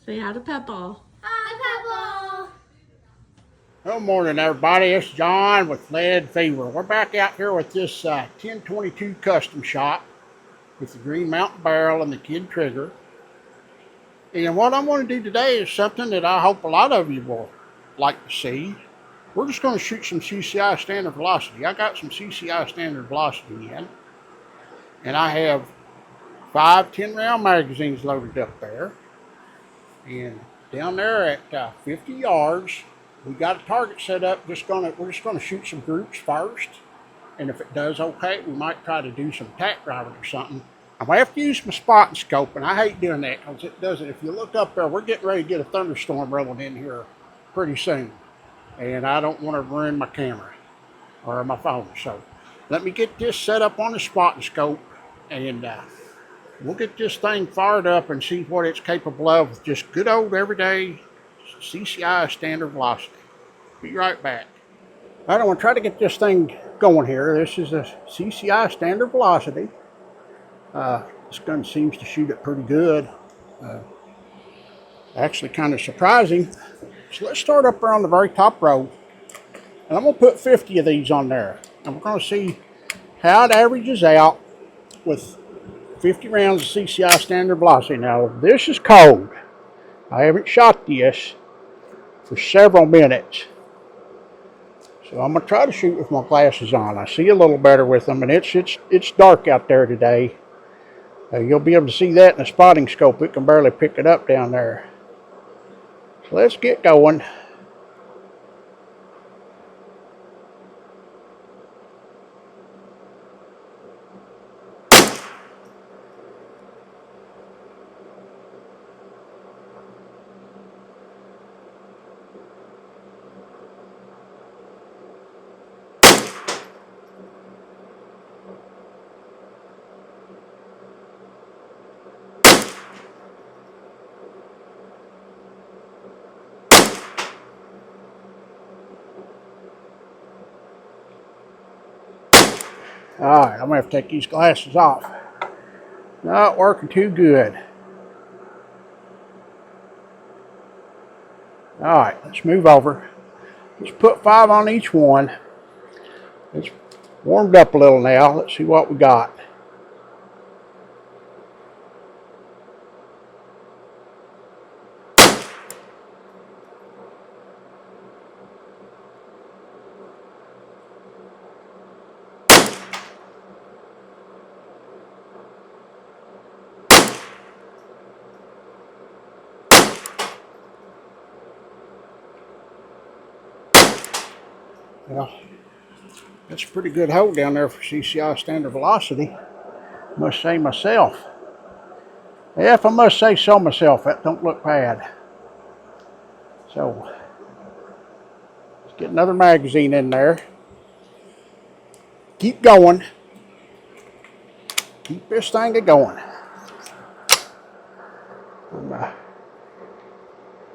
Say hi to Peppa. Hi, Peppa. Good morning, everybody. It's John with Lead Fever. We're back out here with this 1022 custom shop with the Green Mountain barrel and the Kid trigger. And what I'm going to do today is something that I hope a lot of you will like to see. We're just going to shoot some CCI standard velocity. I got some CCI standard velocity in, and I have 5 10-round magazines loaded up there. And down there at 50 yards, we got a target set up. We're just gonna shoot some groups first, and if it does okay, we might try to do some tack driving or something. I'm gonna have to use my spotting scope, and I hate doing that because it doesn't. If you look up there, we're getting ready to get a thunderstorm rolling in here pretty soon, and I don't want to ruin my camera or my phone. So let me get this set up on the spotting scope, and we'll get this thing fired up and see what it's capable of with just good old everyday CCI standard velocity. Be right back. All right, I'm going to try to get this thing going here. This is a CCI standard velocity. This gun seems to shoot it pretty good. Actually kind of surprising. So let's start up there on the very top row. And I'm going to put 50 of these on there. And we're going to see how it averages out with 50 rounds of CCI standard velocity. Now, this is cold. I haven't shot this for several minutes. So I'm going to try to shoot with my glasses on. I see a little better with them, and it's dark out there today. You'll be able to see that in the spotting scope. We can barely pick it up down there. So let's get going. Alright, I'm going to have to take these glasses off. Not working too good. Alright, let's move over. Let's put 5 on each one. It's warmed up a little now. Let's see what we got. Well, that's a pretty good hole down there for CCI standard velocity. Must say myself. Yeah, if I must say so myself, that don't look bad. So, let's get another magazine in there. Keep going. Keep this thing going. I'm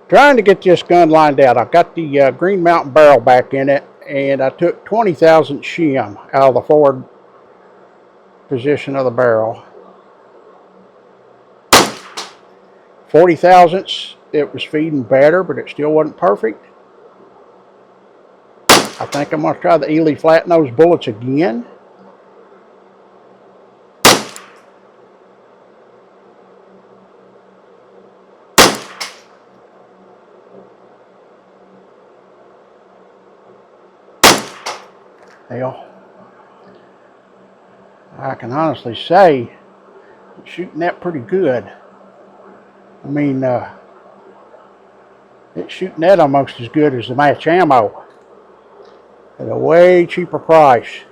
trying to get this gun lined out. I've got the Green Mountain barrel back in it, and I took 20 thousandths shim out of the forward position of the barrel. 40 thousandths, it was feeding better, but it still wasn't perfect. I think I'm going to try the Eley flat nose bullets again. Hell, I can honestly say I'm shooting that pretty good. I mean, it's shooting that almost as good as the match ammo at a way cheaper price.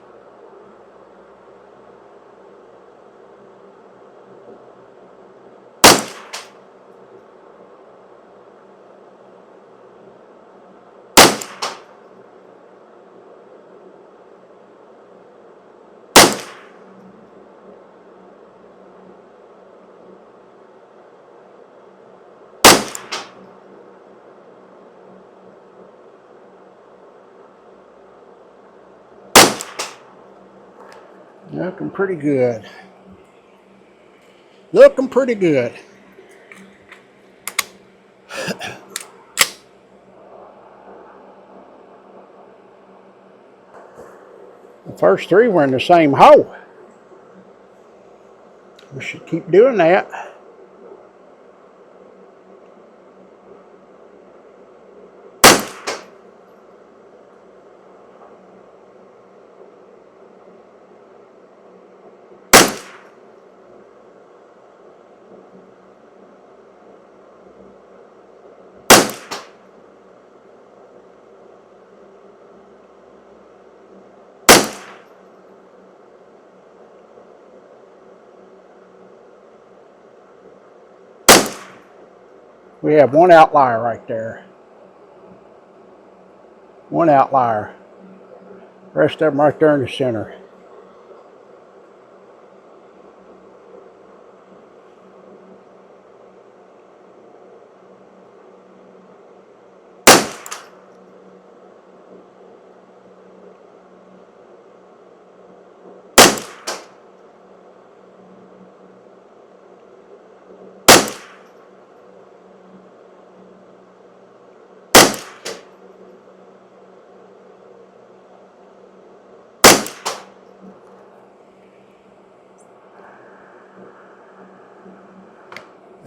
Looking pretty good. Looking pretty good. The first three were in the same hole. We should keep doing that. We have one outlier right there. One outlier. Rest of them right there in the center.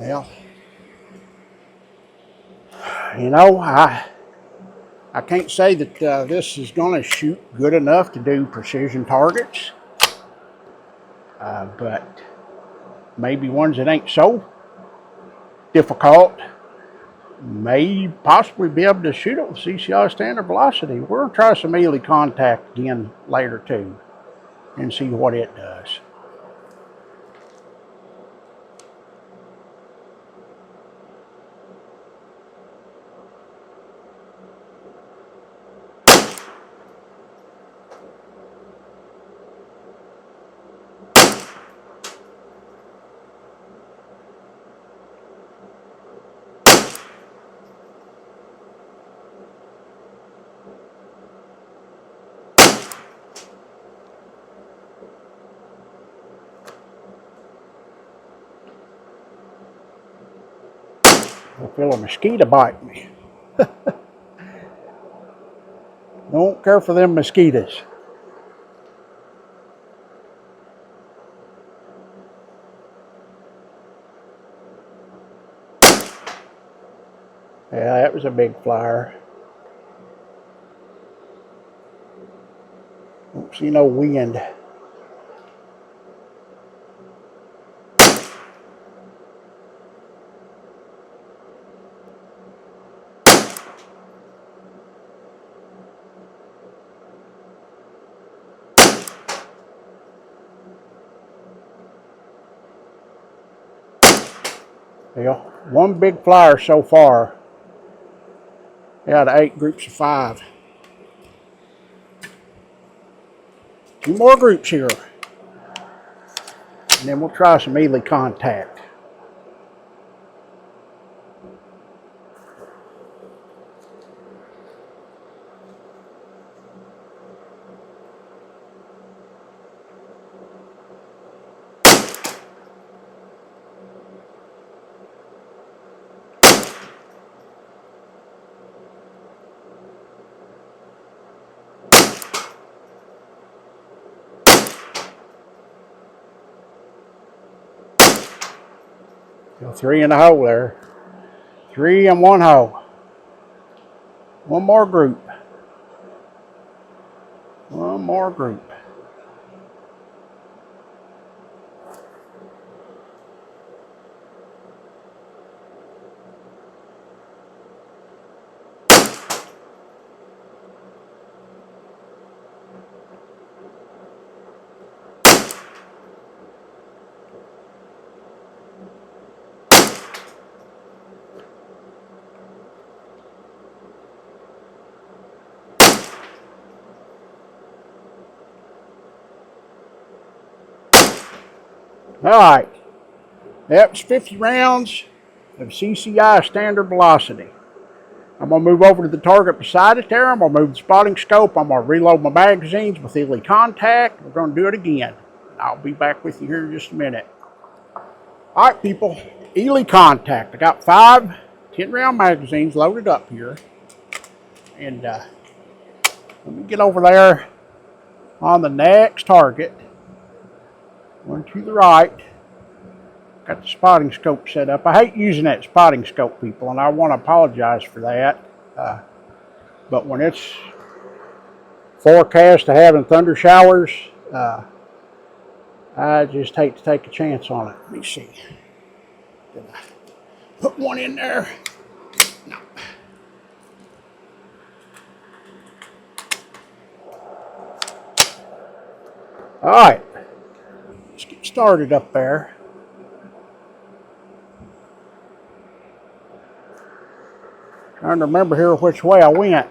Well, you know, I can't say that this is going to shoot good enough to do precision targets, but maybe ones that ain't so difficult may possibly be able to shoot it with CCI standard velocity. We're going to try some Eley contact again later too and see what it does. I feel a mosquito bite me. Don't care for them mosquitoes. Yeah, that was a big flyer. Don't see no wind. Well, one big flyer so far out of 8 groups of 5. 2 more groups here. And then we'll try some Eley contact. So 3 in the hole there. 3 in one hole. One more group. One more group. All right. That's 50 rounds of CCI standard velocity. I'm going to move over to the target beside it there. I'm going to move the spotting scope. I'm going to reload my magazines with Eley contact. We're going to do it again. I'll be back with you here in just a minute. All right, people. Eley contact. I got 5 10-round magazines loaded up here. And let me get over there on the next target. One to the right. Got the spotting scope set up. I hate using that spotting scope, people, and I want to apologize for that. But when it's forecast to having thunder showers, I just hate to take a chance on it. Let me see. Did I put one in there? No. All right. Let's get started up there. Trying to remember here which way I went.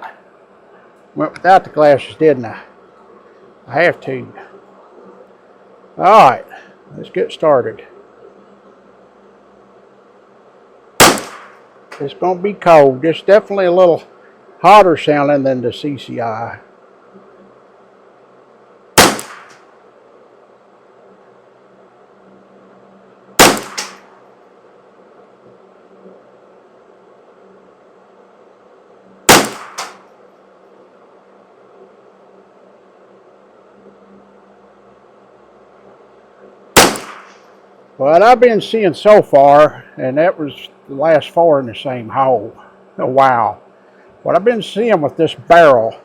Went without the glasses, didn't I? I have to. All right. Let's get started. It's going to be cold. It's definitely a little hotter sounding than the CCI. What I've been seeing so far, and that was the last 4 in the same hole. Oh, wow. What I've been seeing with this barrel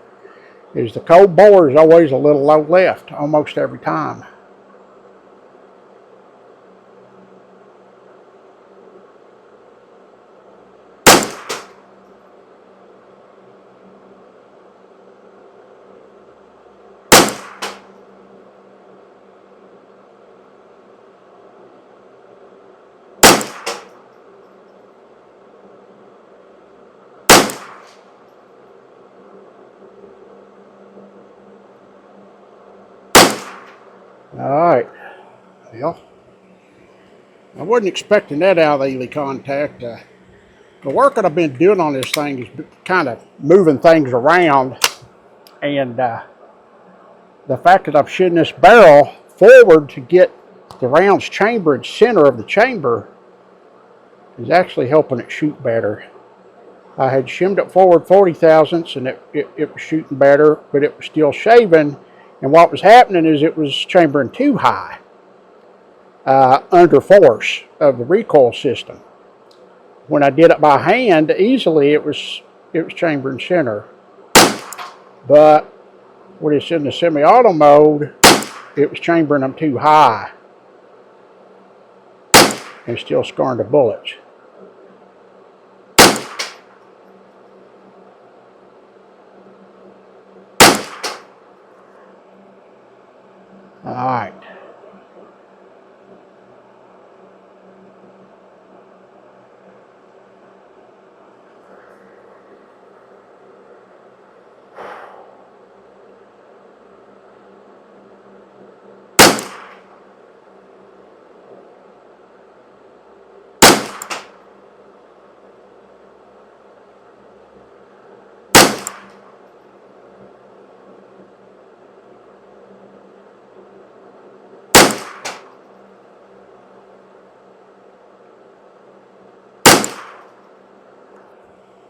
is the cold bore is always a little low left, almost every time. All right. Well, I wasn't expecting that out of the Eley contact. The work that I've been doing on this thing is kind of moving things around, and the fact that I'm shooting this barrel forward to get the rounds chambered center of the chamber is actually helping it shoot better. I had shimmed it forward 40 thousandths, and it was shooting better, but it was still shaving. And what was happening is it was chambering too high under force of the recoil system. When I did it by hand easily, it was chambering center. But when it's in the semi-auto mode, it was chambering them too high and still scoring the bullets. All right.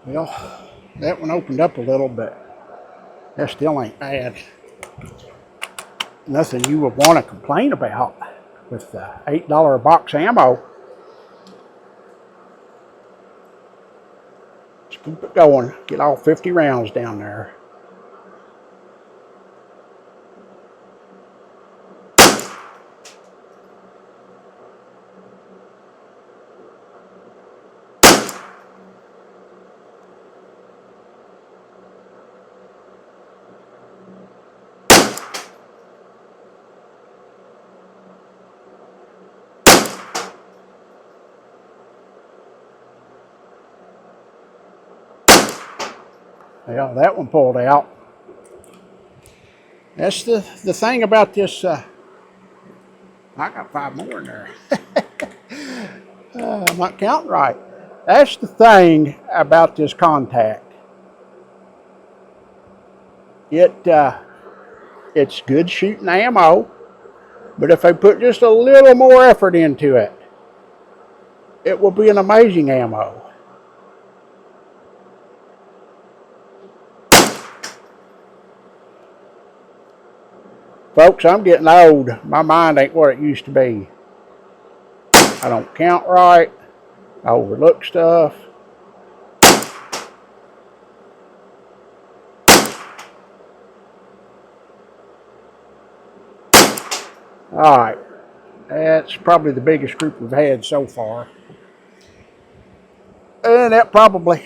Well, that one opened up a little, but that still ain't bad. Nothing you would want to complain about with $8 a box ammo. Let's keep it going. Get all 50 rounds down there. Yeah, that one pulled out. That's the thing about this. I got 5 more in there. I'm not counting right. That's the thing about this contact. It's good shooting ammo, but if they put just a little more effort into it, it will be an amazing ammo. Folks, I'm getting old. My mind ain't what it used to be. I don't count right. I overlook stuff. Alright, that's probably the biggest group we've had so far. And that probably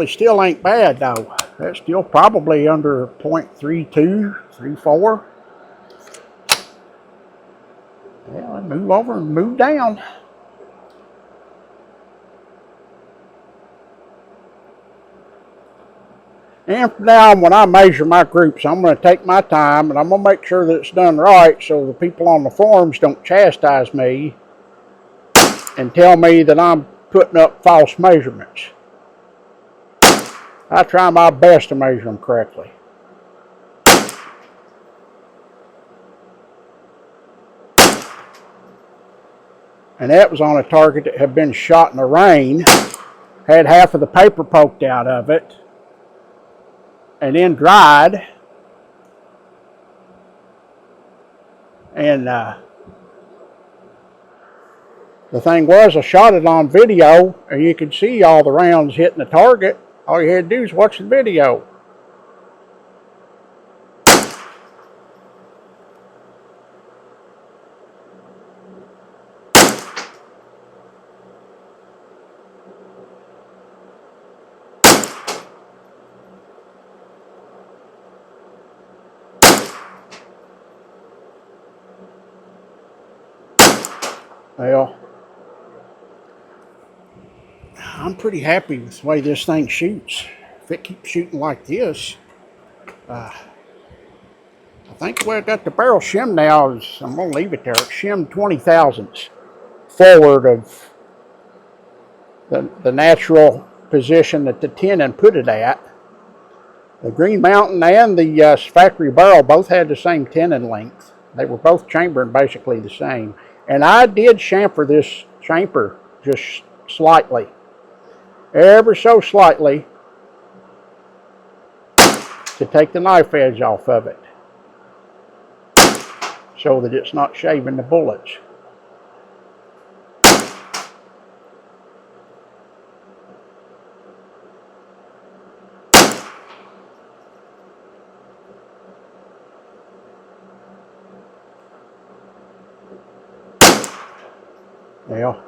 still ain't bad though. That's still probably under 0.32, 34. Yeah, move over and move down. And from now on, when I measure my groups, I'm going to take my time and I'm going to make sure that it's done right so the people on the forums don't chastise me and tell me that I'm putting up false measurements. I try my best to measure them correctly. And that was on a target that had been shot in the rain, had half of the paper poked out of it, and then dried. And the thing was, I shot it on video, and you could see all the rounds hitting the target. All you had to do is watch the video. Well, I'm pretty happy with the way this thing shoots. If it keeps shooting like this, I think the way I got the barrel shimmed now is, I'm going to leave it there. It's shimmed 20 thousandths forward of the natural position that the tenon put it at. The Green Mountain and the factory barrel both had the same tenon length. They were both chambering basically the same. And I did chamfer this chamfer just slightly, ever so slightly, to take the knife edge off of it so that it's not shaving the bullets. Well,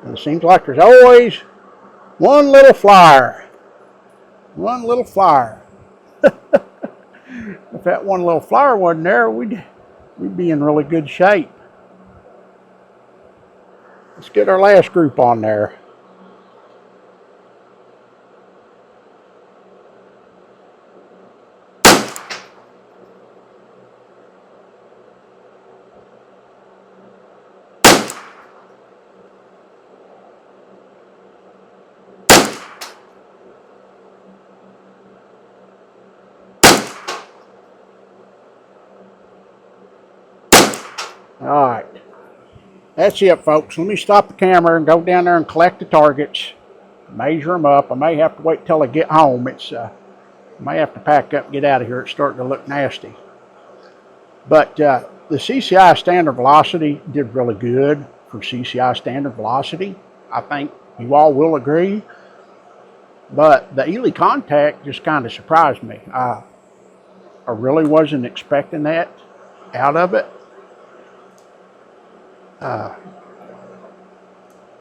it seems like there's always one little flyer. One little flyer. If that one little flyer wasn't there, we'd be in really good shape. Let's get our last group on there. All right, that's it, folks. Let me stop the camera and go down there and collect the targets, measure them up. I may have to wait till I get home. I may have to pack up and get out of here. It's starting to look nasty. But the CCI standard velocity did really good for CCI standard velocity. I think you all will agree. But the Eley contact just kind of surprised me. I really wasn't expecting that out of it.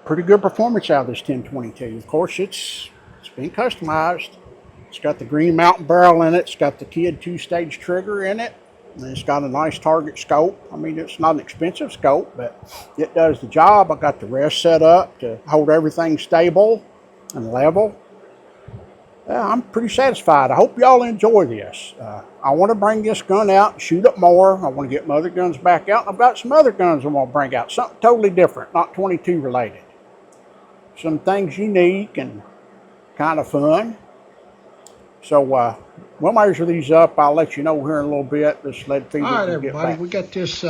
Pretty good performance out of this 1022. Of course, it's been customized. It's got the Green Mountain barrel in it. It's got the Kid 2-stage trigger in it. And it's got a nice target scope. I mean, it's not an expensive scope, but it does the job. I got the rest set up to hold everything stable and level. I'm pretty satisfied. I hope y'all enjoy this. I want to bring this gun out and shoot it more. I want to get my other guns back out. I've got some other guns I want to bring out. Something totally different, not 22 related. Some things unique and kind of fun. So we'll measure these up. I'll let you know here in a little bit. This lead feeder. All right, everybody. We got this.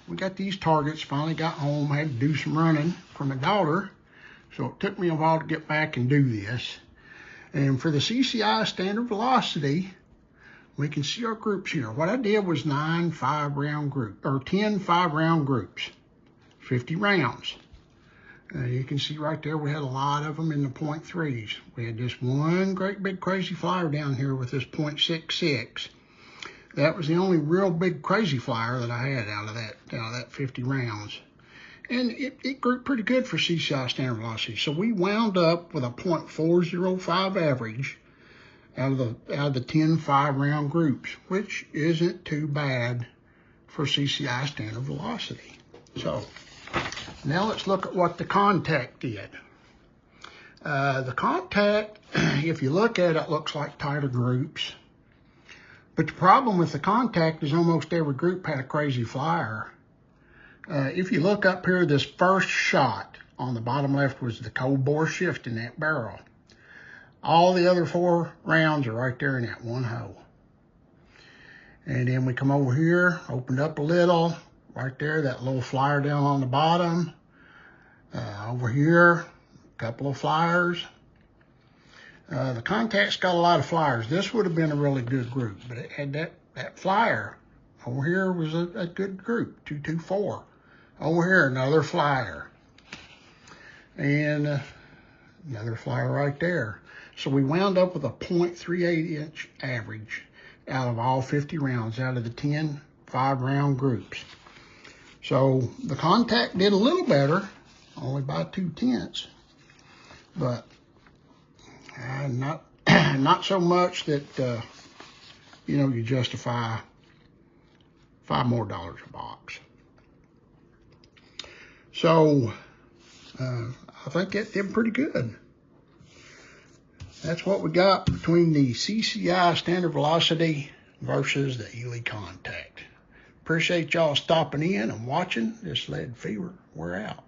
We got these targets. Finally got home. I had to do some running for my daughter, so it took me a while to get back and do this. And for the CCI standard velocity, We can see our groups here. What I did was 10 5-round groups, 50 rounds. You can see right there we had a lot of them in the .3s. We had this one great big crazy flyer down here with this .66. That was the only real big crazy flyer that I had out of that 50 rounds. And it grew pretty good for CCI standard velocity. So we wound up with a .405 average out of the 10 5-round groups, which isn't too bad for CCI standard velocity. So now let's look at what the contact did. The contact, if you look at it, looks like tighter groups. But the problem with the contact is almost every group had a crazy flyer. If you look up here, this first shot on the bottom left was the cold bore shift in that barrel. All the other 4 rounds are right there in that one hole. And then we come over here, opened up a little, right there, that little flyer down on the bottom. Over here, a couple of flyers. The contact's got a lot of flyers. This would have been a really good group, but it had that flyer. Over here was a good group, 224. Over here, another flyer. And another flyer right there. So we wound up with a .38-inch average out of all 50 rounds, out of the 10 5-round groups. So the contact did a little better, only by 2/10, but not so much that you justify $5 more a box. So I think that did pretty good. That's what we got between the CCI standard velocity versus the Eley contact. Appreciate y'all stopping in and watching this lead fever. We're out.